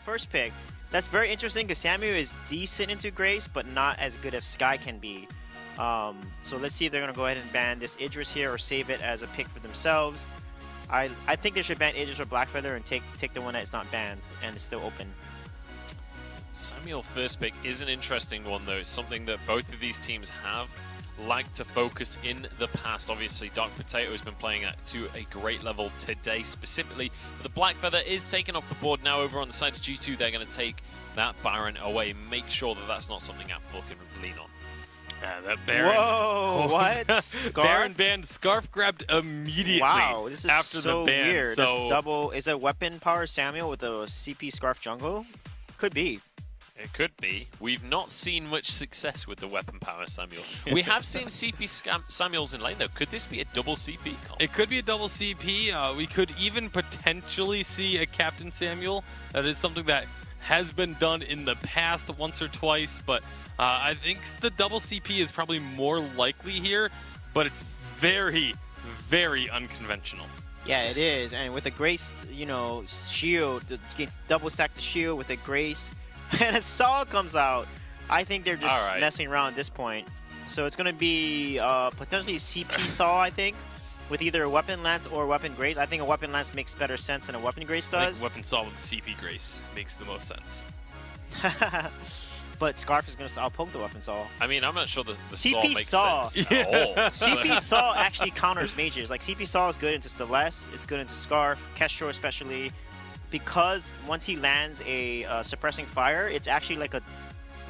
first pick. That's very interesting because Samuel is decent into Grace, but not as good as Sky can be. So let's see if they're going to go ahead and ban this Idris here or save it as a pick for themselves. I think they should ban Idris or Blackfeather and take the one that's not banned and is still open. Samuel first pick is an interesting one, though. It's something that both of these teams have liked to focus in the past. Obviously, Dark Potato has been playing at to a great level today specifically. But the Blackfeather is taken off the board now over on the side of G2. They're going to take that Baron away. Make sure that that's not something Apple can lean on. That Baron. Whoa, what? Scarf? Baron banned, Scarf grabbed immediately. Wow, this is after so the ban. weird. So That's double. Is it weapon power Samuel with a CP Scarf jungle? Could be. It could be. We've not seen much success with the weapon power Samuel. We have seen CP Samuels in lane, though. Could this be a double CP comp? it could be a double CP. We could even potentially see a Captain Samuel. That is something that has been done in the past once or twice, but I think the double CP is probably more likely here, but it's very, very unconventional. Yeah, it is. And with a Grace, you know, shield, gets double stack the shield with a Grace, and a Saw comes out. I think they're just messing around at this point. So it's going to be potentially CP Saw, I think, with either a Weapon Lance or a Weapon Grace. I think a Weapon Lance makes better sense than a Weapon Grace does. I think Weapon Saw with CP Grace makes the most sense. But Scarf is going to outpoke the Weapon Saw. I mean, I'm not sure the CP Saw makes Saw. sense at all. CP Saw actually counters mages. Like, CP Saw is good into Celeste, it's good into Scarf, Kestrel especially, because once he lands a suppressing fire, it's actually like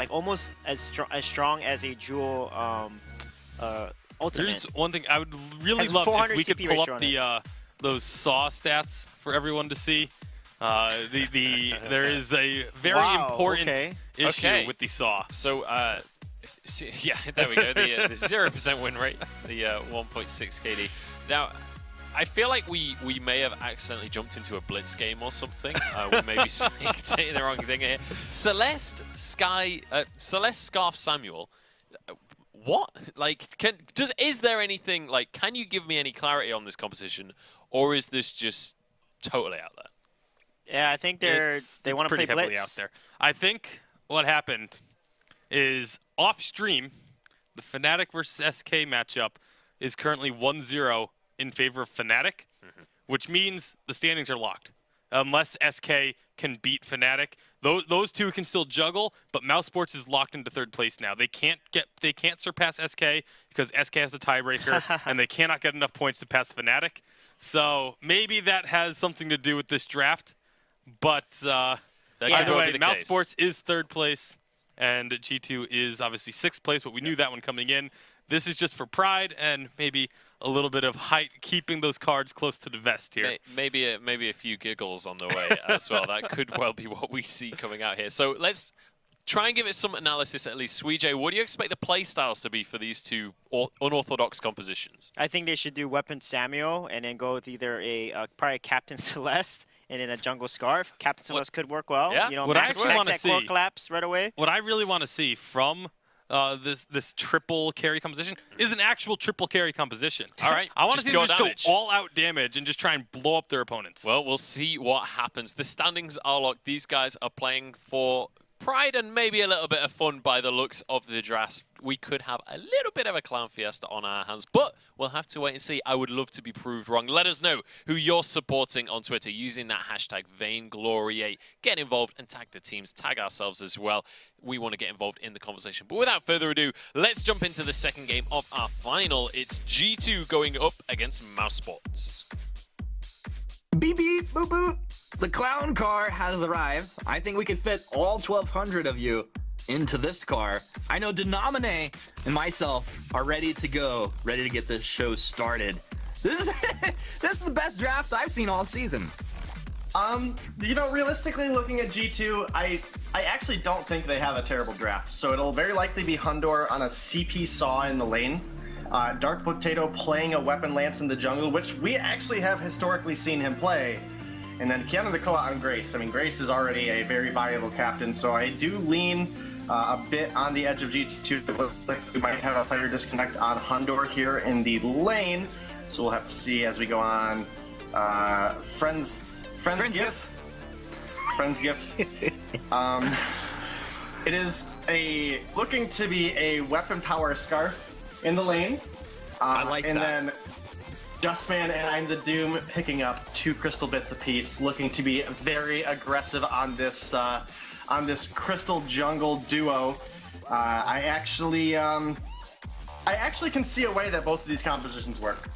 almost as strong as a Jewel ultimate. There's one thing I would really Has love if we CP could pull ratio up on the those Saw stats for everyone to see. There is a very important issue with the Saw. So, yeah, there we go. The 0% win rate, the 1.6 KD. Now, I feel like we may have accidentally jumped into a blitz game or something. We may be saying the wrong thing here. Celeste, Scarf, Samuel. What? Like, is there anything, like, can you give me any clarity on this composition, or is this just totally out there? Yeah, I think they want to play blitz. Out there. I think what happened is off stream, the Fnatic versus SK matchup is currently 1-0 in favor of Fnatic, which means the standings are locked. Unless SK can beat Fnatic, those two can still juggle, but Mousesports is locked into third place now. They can't surpass SK because SK has the tiebreaker, and they cannot get enough points to pass Fnatic. So maybe that has something to do with this draft. But either way, Mousesports is third place, and G2 is obviously sixth place, but we knew that one coming in. This is just for pride and maybe a little bit of height, keeping those cards close to the vest here. Maybe a few giggles on the way as well. That could well be what we see coming out here. So let's try and give it some analysis at least. Suijay, what do you expect the play styles to be for these two unorthodox compositions? I think they should do Weapon Samuel and then go with either probably a Captain Celeste and then a Jungle Scarf. Captain Celeste could work well. Yeah. You know, what I actually want to see, core collapse right away. What I really want to see from this triple carry composition is an actual triple carry composition. All right. I want to see them just go all out damage and just try and blow up their opponents. Well, we'll see what happens. The standings are locked. These guys are playing for pride and maybe a little bit of fun by the looks of the draft. We could have a little bit of a clown fiesta on our hands, but we'll have to wait and see. I would love to be proved wrong. Let us know who you're supporting on Twitter using that hashtag Vainglory8. Get involved and tag the teams, tag ourselves as well. We want to get involved in the conversation. But without further ado, let's jump into the second game of our final. It's G2 going up against Mousesports. Beep beep boop boop. The clown car has arrived. I think we could fit all 1,200 of you into this car. I know Denominate and myself are ready to go, ready to get this show started. This is the best draft I've seen all season. You know, realistically looking at G2, I actually don't think they have a terrible draft. So it'll very likely be Hundor on a CP Saw in the lane. Dark Potato playing a Weapon Lance in the jungle, which we actually have historically seen him play. And then Kiana the Koa on Grace. I mean, Grace is already a very valuable captain, so I do lean a bit on the edge of G2. It looks like we might have a player disconnect on Hundor here in the lane. So we'll have to see as we go on. Friends GIF. It is looking to be a weapon power scarf in the lane. I like and that. And then Justman and I'm the Doom picking up 2 crystal bits apiece, looking to be very aggressive on this crystal jungle duo. I actually can see a way that both of these compositions work.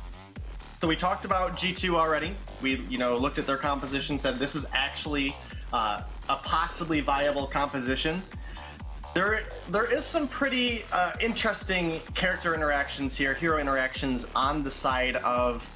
So we talked about G2 already. We looked at their composition, said this is actually a possibly viable composition. There is some pretty interesting character interactions here, hero interactions on the side of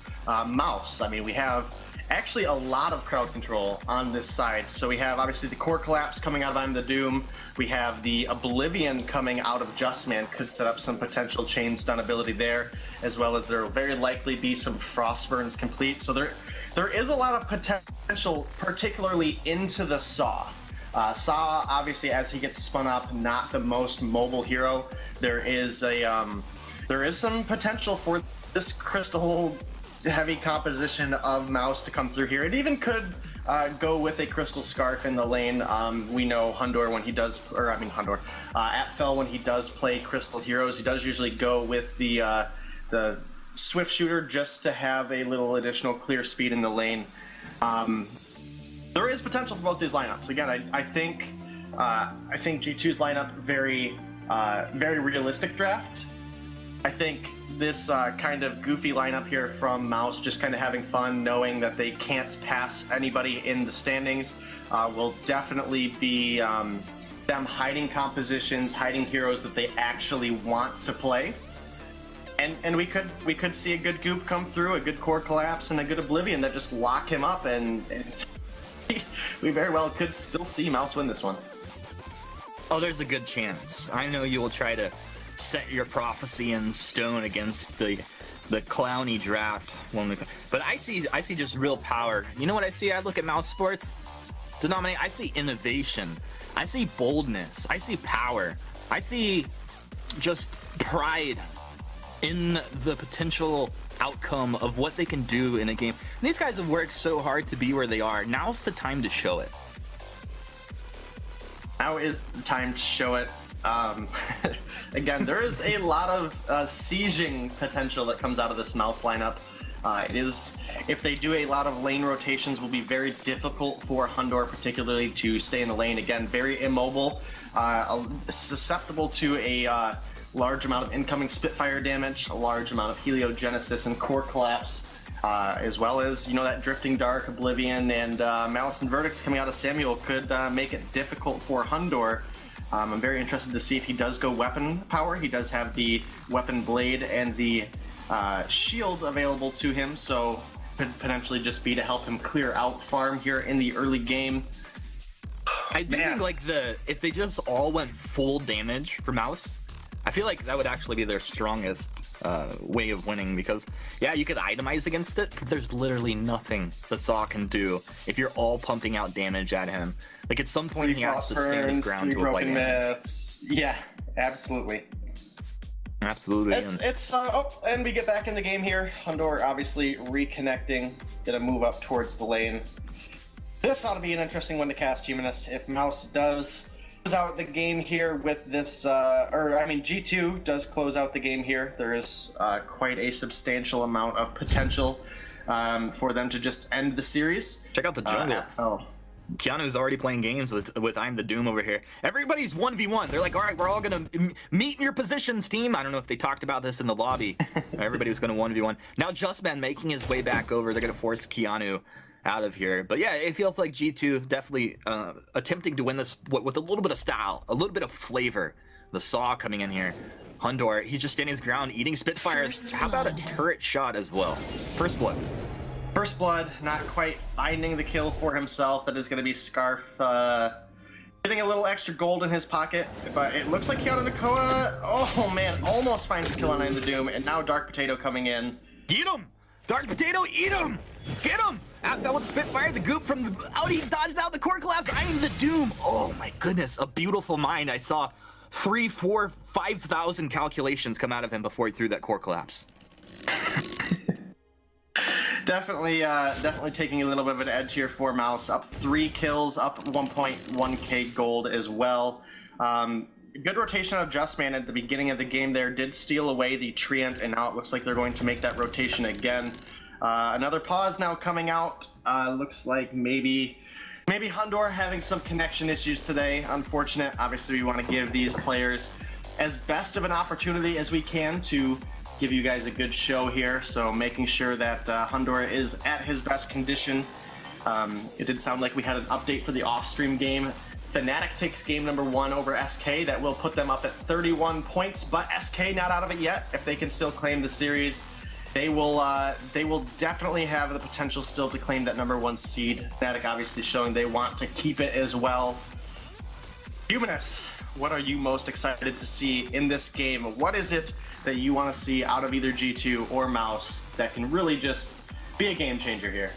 Mouse. I mean, we have actually a lot of crowd control on this side. So we have obviously the core collapse coming out of I'm the Doom. We have the Oblivion coming out of Justman, could set up some potential chain stun ability there, as well as there will very likely be some frost burns complete. So there is a lot of potential, particularly into the Saw. Saw, obviously, as he gets spun up, not the most mobile hero. There is some potential for this crystal heavy composition of Mouse to come through here. It even could go with a crystal scarf in the lane. We know Hundor when he does, Atfel when he does play crystal heroes, he does usually go with the swift shooter just to have a little additional clear speed in the lane. There is potential for both these lineups. Again, I think G2's lineup very realistic draft. I think this kind of goofy lineup here from Mouse, just kind of having fun, knowing that they can't pass anybody in the standings, will definitely be them hiding compositions, hiding heroes that they actually want to play. And we could see a good goop come through, a good core collapse, and a good Oblivion that just lock him up, and we very well could still see Mouse win this one. Oh, there's a good chance. I know you will try to set your prophecy in stone against the clowny draft, but I see just real power. You know what I see? I look at Mousesports, Denominate. I see innovation. I see boldness. I see power. I see just pride in the potential outcome of what they can do in a game. And these guys have worked so hard to be where they are. Now's the time to show it. Now is the time to show it. Again, there is a lot of sieging potential that comes out of this Mouse lineup. If they do a lot of lane rotations, will be very difficult for Hundor particularly to stay in the lane. Again, very immobile, susceptible to a large amount of incoming Spitfire damage, a large amount of heliogenesis and core collapse, as well as that drifting dark, Oblivion, and Malice and Verdicts coming out of Samuel could make it difficult for Hundor. I'm very interested to see if he does go weapon power. He does have the weapon blade and the shield available to him, so could potentially just be to help him clear out farm here in the early game. I think if they just all went full damage for Mouse, I feel like that would actually be their strongest way of winning, because you could itemize against it, but there's literally nothing the Saw can do if you're all pumping out damage at him. Like at some point he has to stand his ground to a white hand. Yeah, absolutely. Absolutely. And we get back in the game here. Hundor obviously reconnecting, gonna move up towards the lane. This ought to be an interesting one to cast, Humanist. If Mouse does close out the game here with this, G2 does close out the game here. There is quite a substantial amount of potential for them to just end the series. Check out the jungle. Keanu's already playing games with I'm the Doom over here. Everybody's 1v1. They're like, all right, we're all going to meet in your positions, team. I don't know if they talked about this in the lobby. Everybody was going to 1v1. Now Justman making his way back over. They're going to force Keanu out of here. But yeah, it feels like G2 definitely attempting to win this with a little bit of style, a little bit of flavor. The Saw coming in here. Hundor, he's just standing his ground, eating Spitfires. How about a turret shot as well? First blood. First blood, not quite finding the kill for himself. That is going to be Scarf getting a little extra gold in his pocket. But it looks like Keanu Nakoa, oh man, almost finds the kill on I'm the Doom. And now Dark Potato coming in. Eat him! Dark Potato, eat him! Get him! Atfel with Spitfire, the goop from the out, he dodges out the core collapse. I'm the Doom! Oh my goodness, a beautiful mind. I saw 3, 4, 5,000 calculations come out of him before he threw that core collapse. Definitely taking a little bit of an edge here for Mouse. Up 3 kills, up 1.1k gold as well. Good rotation of Justman at the beginning of the game there. Did steal away the Treant, and now it looks like they're going to make that rotation again. Another pause now coming out. Looks like maybe Hundor having some connection issues today. Unfortunate. Obviously, we want to give these players as best of an opportunity as we can to give you guys a good show here. So making sure that Hundor is at his best condition. It did sound like we had an update for the off-stream game. Fnatic takes game number 1 over SK. That will put them up at 31 points, but SK not out of it yet. If they can still claim the series, they will definitely have the potential still to claim that number 1 seed. Fnatic obviously showing they want to keep it as well. Humanist, what are you most excited to see in this game? What is it that you want to see out of either G2 or Mouse that can really just be a game changer here?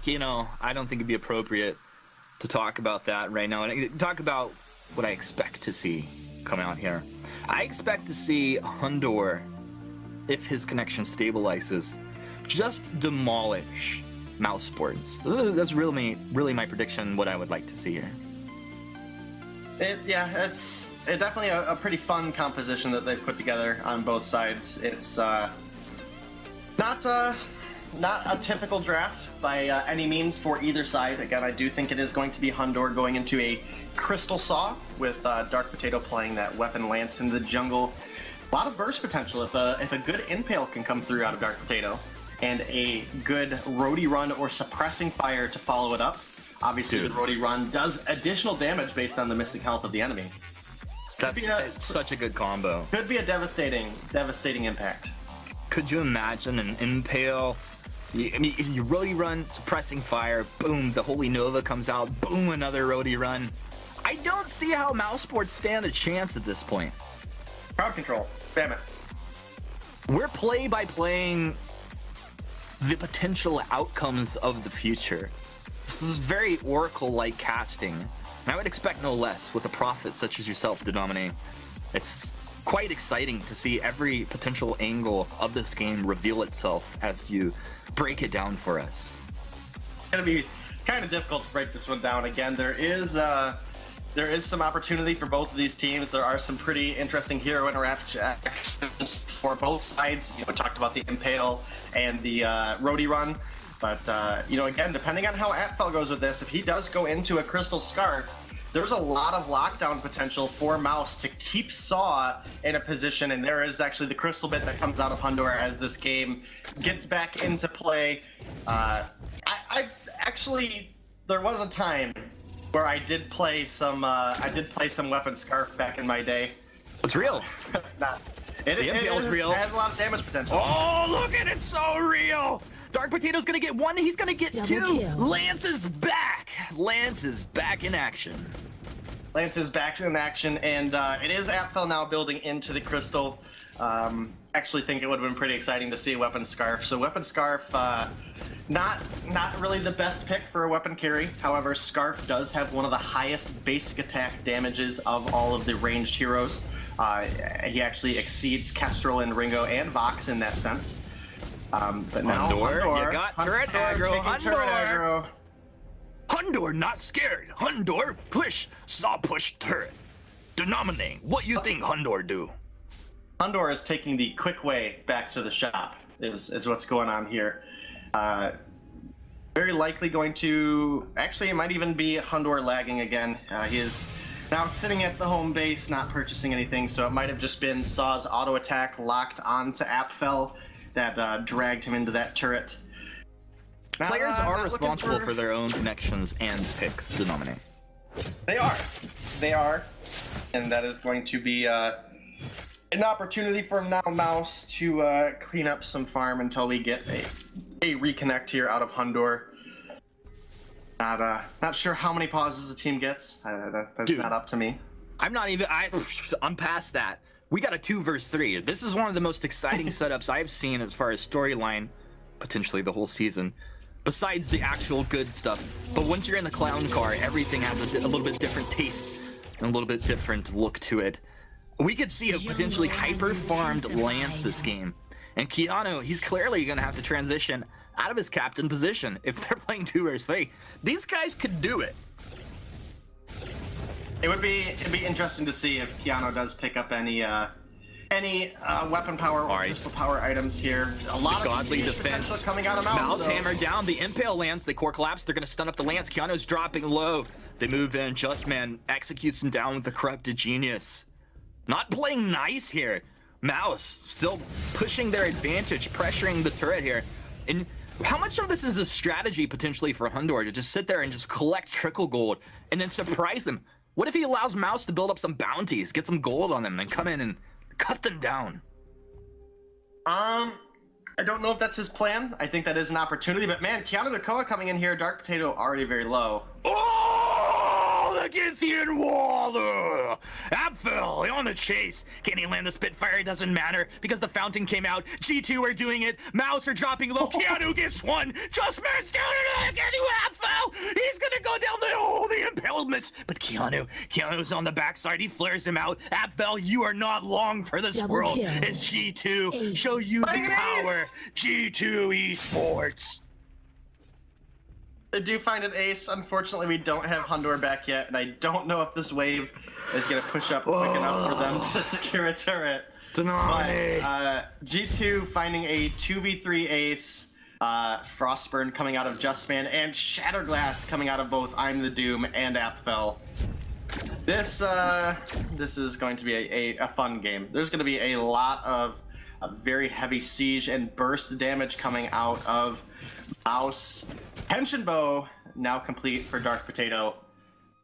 You know, I don't think it'd be appropriate to talk about that right now. And talk about what I expect to see come out here. I expect to see Hundor, if his connection stabilizes, just demolish Mousesports. That's really my prediction. What I would like to see here. It's definitely a pretty fun composition that they've put together on both sides. It's not a typical draft by any means for either side. Again, I do think it is going to be Hundor going into a Crystal Saw with Dark Potato playing that weapon Lance in the jungle. A lot of burst potential if a good Impale can come through out of Dark Potato, and a good Roadie Run or Suppressing Fire to follow it up. Obviously, the Roadie Run does additional damage based on the missing health of the enemy. That's such a good combo. Could be a devastating impact. Could you imagine an Impale? I mean, if you Roadie Run, Suppressing Fire, boom, the Holy Nova comes out, boom, another Roadie Run. I don't see how Mousesports stand a chance at this point. Crowd control, spam it. We're play-by-playing the potential outcomes of the future. This is very Oracle-like casting, and I would expect no less with a prophet such as yourself, Denomine. It's quite exciting to see every potential angle of this game reveal itself as you break it down for us. It's gonna be kind of difficult to break this one down. Again, there is some opportunity for both of these teams. There are some pretty interesting hero interactions for both sides. You know, we talked about the Impale and the Roadie Run, but you know, again, depending on how Atfel goes with this, if he does go into a Crystal Scarf, there's a lot of lockdown potential for Mouse to keep Saw in a position, and there is actually the crystal bit that comes out of Hundor as this game gets back into play. I actually, there was a time where I did play some Weapon Scarf back in my day. It's real. It is real. It has a lot of damage potential. Oh, look at it, so real. Dark Potato's gonna get 1, he's gonna get 2. Lance is back. Lance is back in action. Lance is back in action, and it is Atfel now building into the Crystal. Actually think it would have been pretty exciting to see Weapon Scarf. So Weapon Scarf, not really the best pick for a weapon carry. However, Scarf does have one of the highest basic attack damages of all of the ranged heroes. He actually exceeds Kestrel and Ringo and Vox in that sense. But now Hundor, you got turret aggro. Hundor. Hundor not scared. Hundor push. Saw push turret. Denomine, what you think Hundor do? Hundor is taking the quick way back to the shop, is what's going on here. Very likely going to, actually it might even be Hundor lagging again. He is now sitting at the home base, not purchasing anything, so it might have just been Saw's auto attack locked onto Atfel that dragged him into that turret. Players are responsible for their own connections and picks, Denomine. They are, and that is going to be an opportunity for now Mouse to clean up some farm until we get a reconnect here out of Hundor. Not sure how many pauses the team gets. That's not up to me. I'm past that. We got a 2 versus 3. This is one of the most exciting setups I've seen as far as storyline, potentially the whole season, besides the actual good stuff. But once you're in the clown car, everything has a little bit different taste and a little bit different look to it. We could see a potentially hyper-farmed Lance this game. And Keanu, he's clearly going to have to transition out of his captain position if they're playing 2 versus 3. These guys could do it. It'd be interesting to see if Keanu does pick up any weapon power or crystal power items here. A lot of godly siege potential defense coming out of Mouse. Mouse hammer down the impale lance. The core collapse. They're going to stun up the lance. Keanu's dropping low. They move in. Just Man executes him down with the corrupted genius. Not playing nice here. Mouse still pushing their advantage, pressuring the turret here. And how much of this is a strategy potentially for Hundor to just sit there and just collect trickle gold and then surprise them? What if he allows Mouse to build up some bounties, get some gold on them, and come in and cut them down? I don't know if that's his plan. I think that is an opportunity, but man, Keanu Nakoa coming in here, Dark Potato already very low. Oh, the Githian Waller! Abfell on the chase. Can he land the Spitfire? It doesn't matter because the fountain came out. G2 are doing it. Mouse are dropping low. Keanu gets one. Just Man's down and Abfell. He's gonna go down the impaled miss. But Keanu's on the backside. He flares him out. Abfell, you are not long for this world. As G2 show you the power. G2 Esports. They do find an ace. Unfortunately, we don't have Hundor back yet, and I don't know if this wave is going to push up quick enough for them to secure a turret. But G2 finding a 2v3 ace, Frostburn coming out of Justman, and Shatterglass coming out of both I'm the Doom and Apfel. This is going to be a fun game. There's going to be a lot of very heavy siege and burst damage coming out of Mouse. Tension Bow now complete for Dark Potato,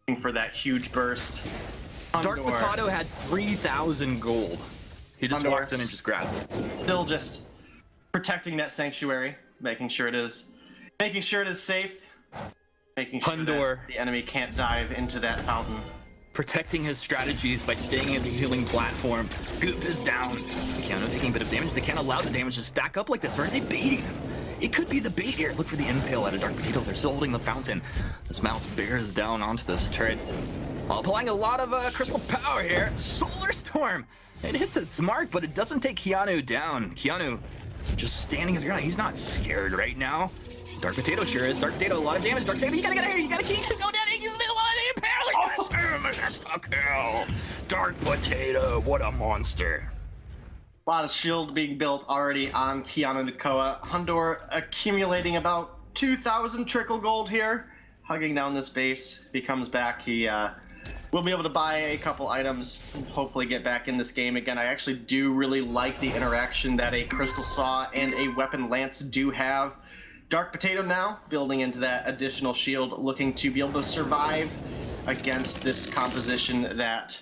looking for that huge burst. Dark Potato had 3,000 gold. He just walks in and just grabs it. Still just protecting that sanctuary, making sure it is safe, making sure that the enemy can't dive into that fountain. Protecting his strategies by staying in the healing platform. Goop is down. Keanu taking a bit of damage. They can't allow the damage to stack up like this, or are they baiting him? It could be the bait here. Look for the impale out of Dark Potato. They're still holding the fountain. This Mouse bears down onto this turret. While applying a lot of crystal power here. Solar Storm. It hits its mark, but it doesn't take Keanu down. Keanu just standing his ground. He's not scared right now. Dark Potato sure is. Dark Potato, a lot of damage. Dark Potato, you gotta get out of here. You gotta go down. He's the one impaling. That's the kill. Dark Potato, what a monster. A lot of shield being built already on Keanu Nakoa. Hundor accumulating about 2,000 trickle gold here. Hugging down this base. If he comes back, he will be able to buy a couple items and hopefully get back in this game again. I actually do really like the interaction that a Crystal Saw and a Weapon Lance do have. Dark Potato now building into that additional shield, looking to be able to survive against this composition that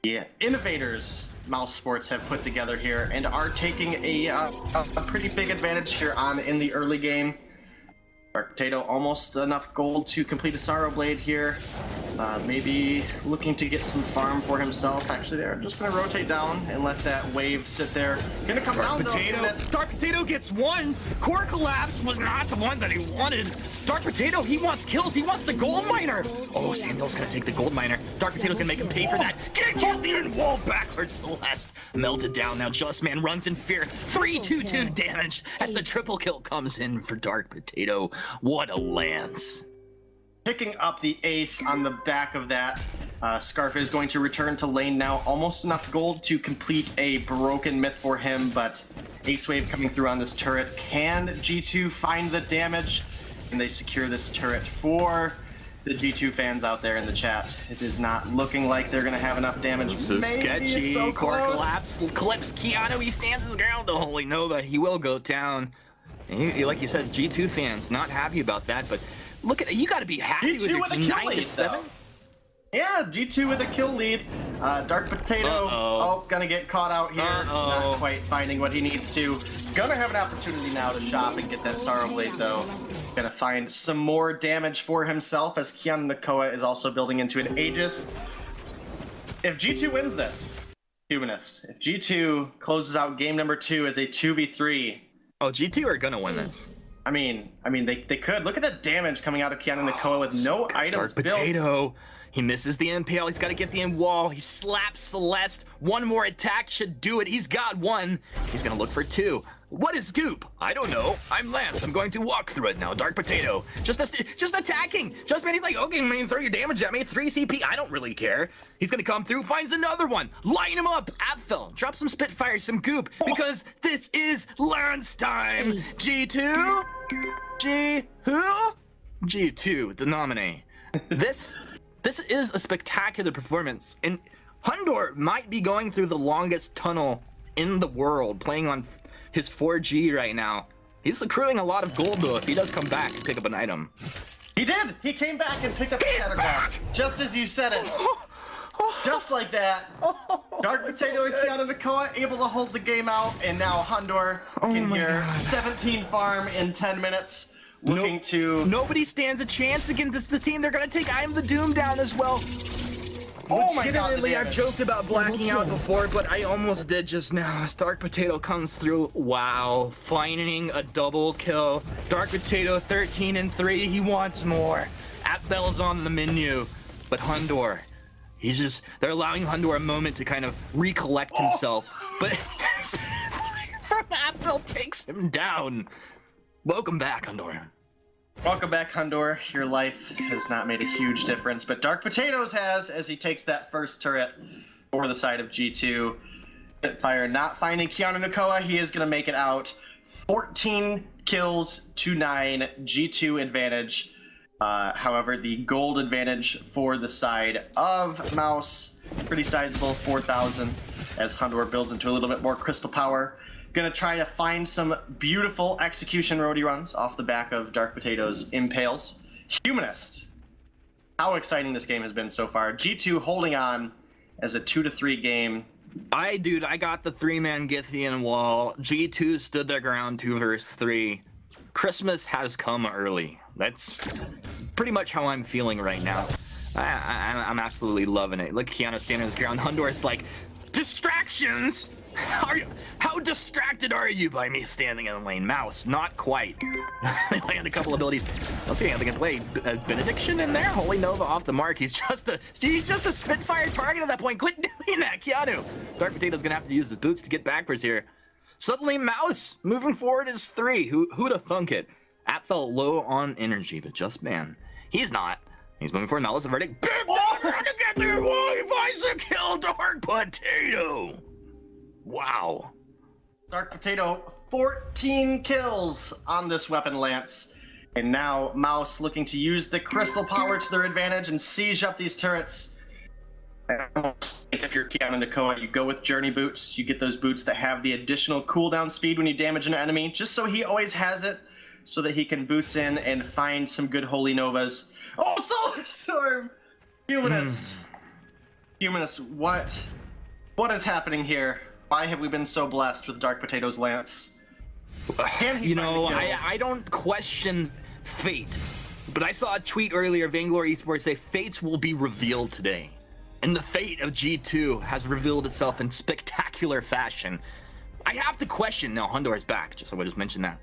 the innovators Mousesports have put together here and are taking a pretty big advantage here on in the early game. Dark Potato almost enough gold to complete a Sorrow Blade here. Maybe looking to get some farm for himself. Actually, they're just going to rotate down and let that wave sit there. Going to come down though. Dark Potato gets one. Core Collapse was not the one that he wanted. Dark Potato, he wants kills. He wants the gold miner. Oh, Samuel's going to take the gold miner. Dark Potato's going to make him pay for that. Get the wall backwards. Celeste melted down. Now Just Man runs in fear. 3-2-2 damage as the triple kill comes in for Dark Potato. What a lance. Picking up the ace on the back of that. Scarf is going to return to lane now. Almost enough gold to complete a broken myth for him, but Ace Wave coming through on this turret. Can G2 find the damage? And they secure this turret for the G2 fans out there in the chat. It is not looking like they're going to have enough damage. This is sketchy. It's so Core close. Collapse clips Keanu. He stands his ground. The Holy Nova. He will go down. Like you said, G2 fans not happy about that, but look at you got to be happy with your 97. Yeah, G2 with a kill lead. Dark Potato, gonna get caught out here. Not quite finding what he needs to. Gonna have an opportunity now to shop and get that Sorrow Blade though. Gonna find some more damage for himself as Keanu Nakoa is also building into an Aegis. If G2 wins this, Humanist, if G2 closes out game number 2 as a 2v3. Oh, G2 are gonna win this. I mean, they could. Look at the damage coming out of Keanu Nakoa with no items Dark built. Potato. He misses the impale. He's got to get the end wall. He slaps Celeste. One more attack should do it. He's got one. He's going to look for two. What is Goop? I don't know. I'm Lance. I'm going to walk through it now. Dark Potato. Just attacking. Just man, he's like, okay, man, throw your damage at me. 3 CP. I don't really care. He's going to come through, finds another one. Line him up. Apfel. Drop some Spitfire, some Goop. Because this is Lance time. G2? G who? G2, the nominee. This is a spectacular performance, and Hundor might be going through the longest tunnel in the world, playing on his 4G right now. He's accruing a lot of gold, though, if he does come back and pick up an item. He did! He came back and picked up the Shatterglass, just as you said it. Just like that. Dark Potato and Keanu Nakoa able to hold the game out, and now Hundor in here. 17 farm in 10 minutes. Looking to... Nobody stands a chance against this team. They're going to take I Am the Doom down as well. Oh my god, Legitimately, I've joked about blacking out before, but I almost did just now. As Dark Potato comes through. Wow. Finding a double kill. Dark Potato 13 and 3. He wants more. Apfel's on the menu. But Hundor, they're allowing Hundor a moment to kind of recollect himself. But from Apfel takes him down. Welcome back, Hundor. Welcome back, Hundor. Your life has not made a huge difference, but Dark Potatoes has, as he takes that first turret over the side of G2. Fire not finding Keanu Nakoa. He is going to make it out. 14 kills to 9. G2 advantage. However, the gold advantage for the side of Mouse, pretty sizable, 4,000, as Hundor builds into a little bit more crystal power. Gonna try to find some beautiful execution roadie runs off the back of Dark Potato's impales. Humanist. How exciting this game has been so far. G2 holding on as a 2-3 game. I got the 3-man Githian wall. G2 stood their ground 2 versus 3. Christmas has come early. That's pretty much how I'm feeling right now. I'm absolutely loving it. Look, Keanu standing his ground. Hundor's like, distractions! How distracted are you by me standing in the lane? Mouse, not quite. They land a couple abilities. Let's see how they can play. Benediction in there. Holy Nova off the mark. He's just a Spitfire target at that point. Quit doing that, Keanu. Dark Potato's gonna have to use his boots to get backwards here. Suddenly, Mouse moving forward is 3. Who'd have thunk it? Apfel low on energy, but just man, he's not. He's moving forward. Now let's verdict. Big trying to get there. Why finds a kill, Dark Potato? Wow. Dark Potato, 14 kills on this weapon lance. And now Mouse looking to use the crystal power to their advantage and siege up these turrets. If you're Keanu Nakoa, you go with Journey Boots. You get those boots that have the additional cooldown speed when you damage an enemy, just so he always has it, so that he can boots in and find some good Holy Novas. Oh, Solar Storm! Humanist. Humanist, what is happening here? Why have we been so blessed with Dark Potato's lance? You know, I don't question fate, but I saw a tweet earlier, Vainglory Esports, say fates will be revealed today. And the fate of G2 has revealed itself in spectacular fashion. I have to question, now Hundor is back, just so I just mentioned that.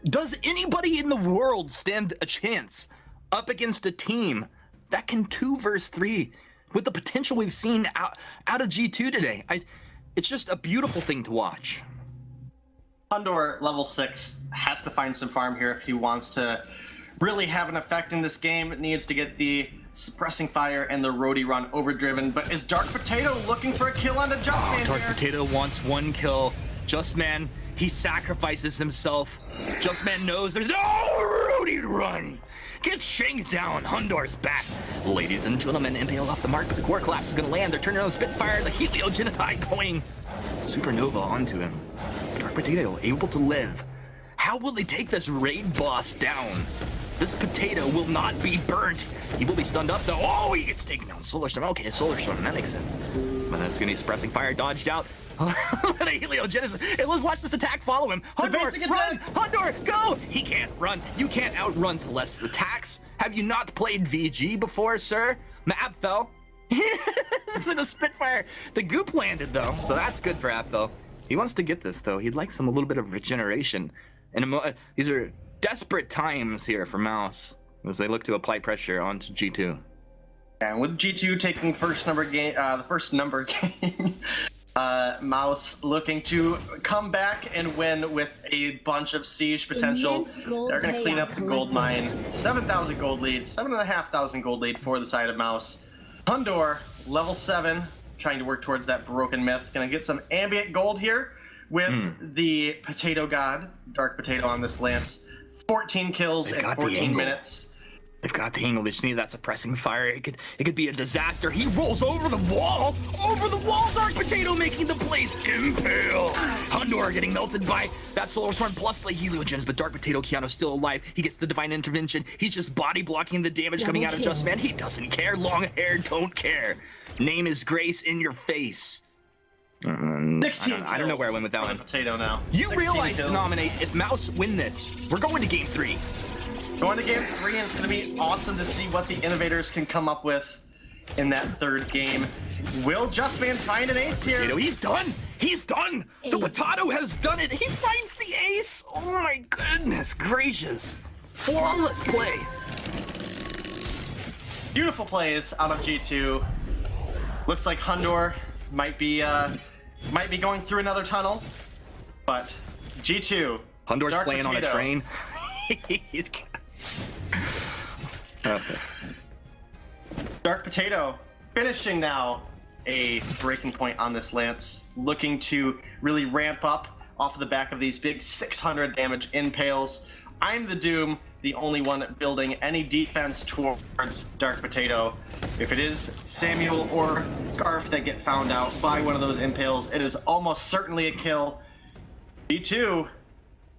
Does anybody in the world stand a chance up against a team that can 2 versus 3 with the potential we've seen out of G2 today? It's just a beautiful thing to watch. Hundor, level 6, has to find some farm here if he wants to really have an effect in this game. It needs to get the suppressing fire and the roadie run overdriven. But is Dark Potato looking for a kill on the Justman Dark here? Potato wants 1 kill. Justman, he sacrifices himself. Justman knows there's no roadie run. Get shanked down. Hundor's back. Ladies and gentlemen, impaled off the mark, but the core collapse is going to land. They're turning on Spitfire. The Heliogenethide going supernova onto him. Dark Potato able to live. How will they take this raid boss down? This potato will not be burnt. He will be stunned up though. Oh, he gets taken down. Solar Storm. Okay, Solar Storm. That makes sense. But that's going to be suppressing fire. Dodged out. The Heliogenesis. Hey, let's watch this attack follow him. Hundor, run! Hundor, go! He can't run. You can't outrun Celeste's attacks. Have you not played VG before, sir? Apfel. The Spitfire. The goop landed, though, so that's good for Apfel. He wants to get this, though. He'd like a little bit of regeneration. And these are desperate times here for Mouse as they look to apply pressure onto G2. And with G2 taking the first number game, Mouse looking to come back and win with a bunch of siege potential. They're going to clean up the gold mine. 7,000 gold lead, 7,500 gold lead for the side of Mouse. Hundor, level 7, trying to work towards that broken myth. Going to get some ambient gold here with the Potato God, Dark Potato on this Lance. 14 kills in 14 minutes. They've got the angle. They just need that suppressing fire. It could be a disaster. He rolls over the wall. Dark Potato making the place impale. Hundor getting melted by that Solar Storm plus the Heliogens, but Dark Potato Keanu still alive. He gets the Divine Intervention. He's just body blocking the damage coming out of Just Man. He doesn't care. Long hair, don't care. Name is Grace in your face. 16 I don't know where I went with that one. Potato now. You realize, Nominate, if Mouse win this, we're going to game 3. Going to game 3, and it's going to be awesome to see what the Innovators can come up with in that third game. Will Justman find an ace here? Potato, he's done! He's done! Ace. The Potato has done it! He finds the ace! Oh my goodness gracious! Flawless play! Beautiful plays out of G2. Looks like Hundor might be going through another tunnel, but G2. Hundor's Dark playing Potato. on a train. He's... Okay. Dark Potato finishing now a breaking point on this Lance, looking to really ramp up off the back of these big 600 damage impales. I'm the Doom, the only one building any defense towards Dark Potato. If it is Samuel or Scarf that get found out by one of those impales, it is almost certainly a kill. G2,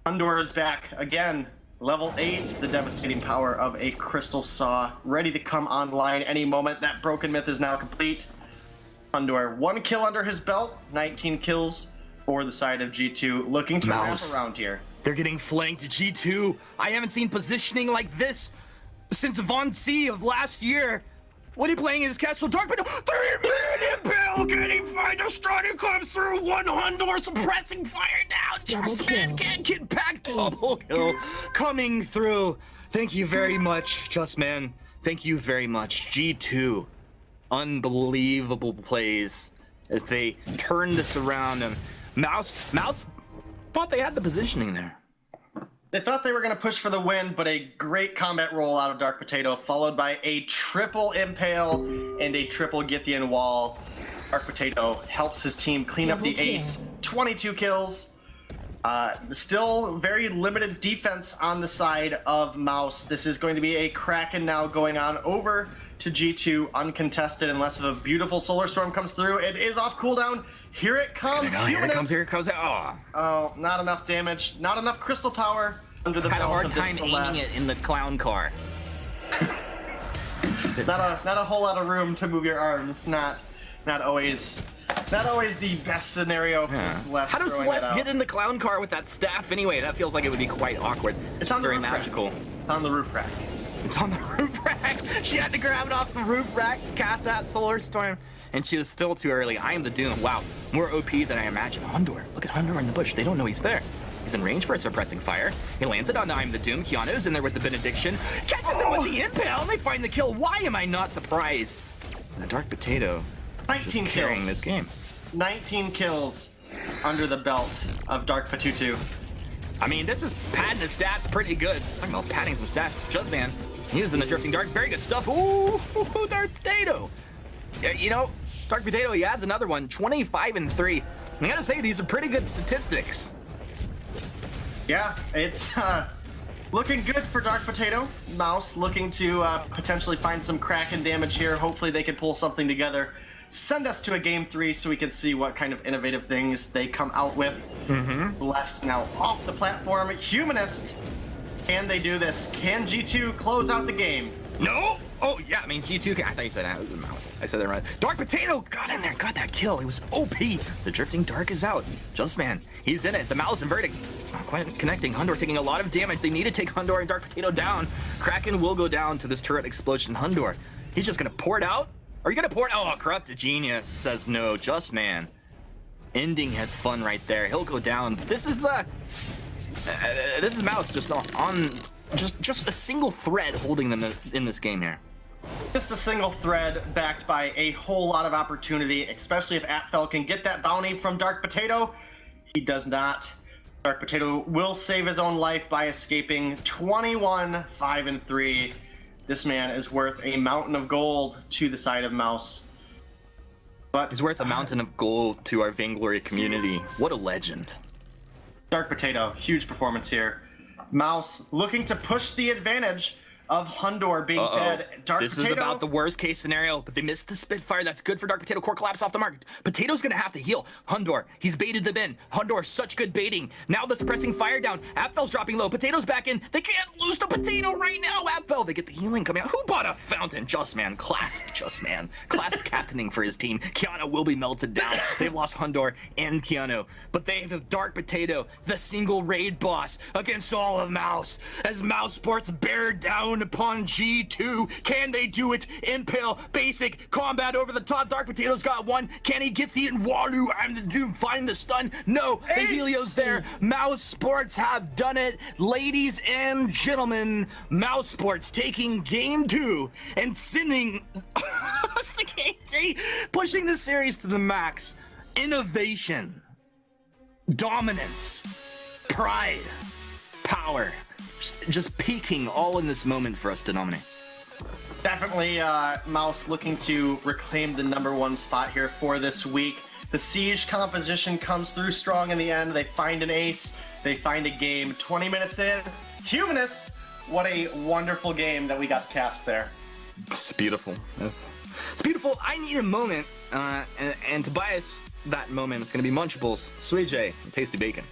Hundor is back again. Level 8, the devastating power of a Crystal Saw, ready to come online any moment. That broken myth is now complete. Hundor, 1 kill under his belt, 19 kills for the side of G2, looking to wrap around here. They're getting flanked. G2. I haven't seen positioning like this since Von C of last year. What are you playing in his castle? Dark Potato, 3-minute impale, getting fire, destroying, comes through, 100, suppressing fire down. Just Man can't get back. Double kill coming through. Thank you very much, Just Man. Thank you very much. G2. Unbelievable plays as they turn this around, and Mouse thought they had the positioning there. They thought they were going to push for the win, but a great combat roll out of Dark Potato, followed by a triple impale and a triple Githian wall. Dark Potato helps his team clean up the ace. 22 kills. Still very limited defense on the side of Mouse. This is going to be a Kraken now going on over to G2, uncontested, unless a beautiful Solar Storm comes through. It is off cooldown. Here it comes. Here it comes. Oh, not enough damage. Not enough crystal power under the Had a belt hard of time this aiming Celeste. it in the clown car. Not a whole lot of room to move your arms. Not always the best scenario for Celeste. How does Celeste get in the clown car with that staff anyway? That feels like it would be quite awkward. It's on the very roof magical. Rack. It's on the roof rack. It's on the roof rack. She had to grab it off the roof rack, cast that Solar Storm, and she was still too early. I am the Doom. Wow, more OP than I imagined. Hundor. Look at Hundor in the bush. They don't know he's there. He's in range for a suppressing fire. He lands it on I'm the Doom. Keanu's in there with the benediction. Catches him with the impale, and they find the kill. Why am I not surprised? The Dark Potato 19 just carrying kills. this game. 19 kills under the belt of Dark Potato. I mean, this is padding his stats pretty good. Talking about padding some stats. Juzzman, he is in the Drifting Dark. Very good stuff. Ooh, Dark Potato. You know, Dark Potato, he adds another one. 25-3. I gotta say, these are pretty good statistics. Yeah, it's looking good for Dark Potato. Mouse looking to potentially find some Kraken damage here. Hopefully they can pull something together. Send us to a game 3 so we can see what kind of innovative things they come out with. Left now off the platform. Humanist, can they do this? Can G2 close out the game? No! Oh, yeah, I mean, G2, I thought you said that. I said that right. Dark Potato got in there, got that kill. It was OP. The Drifting Dark is out. Justman, he's in it. The Malice inverting. It's not quite connecting. Hundor taking a lot of damage. They need to take Hundor and Dark Potato down. Kraken will go down to this turret explosion. Hundor, he's just going to pour it out? Are you going to pour it? Oh, Corrupted Genius says no. Justman ending his fun right there. He'll go down. This is This is Mouse just on just a single thread holding them in this game here. Just a single thread backed by a whole lot of opportunity, especially if Atfel can get that bounty from Dark Potato. He does not. Dark Potato will save his own life by escaping 21-5-3. This man is worth a mountain of gold to the side of Mouse. But he's worth a mountain of gold to our Vainglory community. What a legend. Dark Potato, huge performance here. Mouse looking to push the advantage of Hundor being dead. Dark this Potato. Is about the worst case scenario, but they missed the Spitfire. That's good for Dark Potato. Core collapse off the mark. Potato's gonna have to heal. Hundor, he's baited them in. Hundor, such good baiting. Now the suppressing fire down. Apfel's dropping low. Potato's back in. They can't lose the Potato right now. Apfel, they get the healing coming out. Who bought a fountain? Just Man. Classic Just Man. Classic captaining for his team. Keanu will be melted down. They've lost Hundor and Keanu, but they have the Dark Potato, the single raid boss against all of Mouse. As Mousesports bear down upon G2, can they do it? Impale, basic, combat over the top. Dark Potato's got one. Can he get the Inwalu and the Doom find the stun? No, the Helio's there. Mousesports have done it. Ladies and gentlemen, Mousesports taking game 2 and sending us to game 3, pushing the series to the max. Innovation, dominance, pride, power. Just peaking all in this moment for us to nominate. Definitely Mouse looking to reclaim the #1 spot here for this week. The Siege composition comes through strong in the end. They find an ace. They find a game. 20 minutes in. Humanus, what a wonderful game that we got to cast there. It's beautiful. It's beautiful. I need a moment, and to bias that moment, it's going to be Munchables, Sweet J, and Tasty Bacon.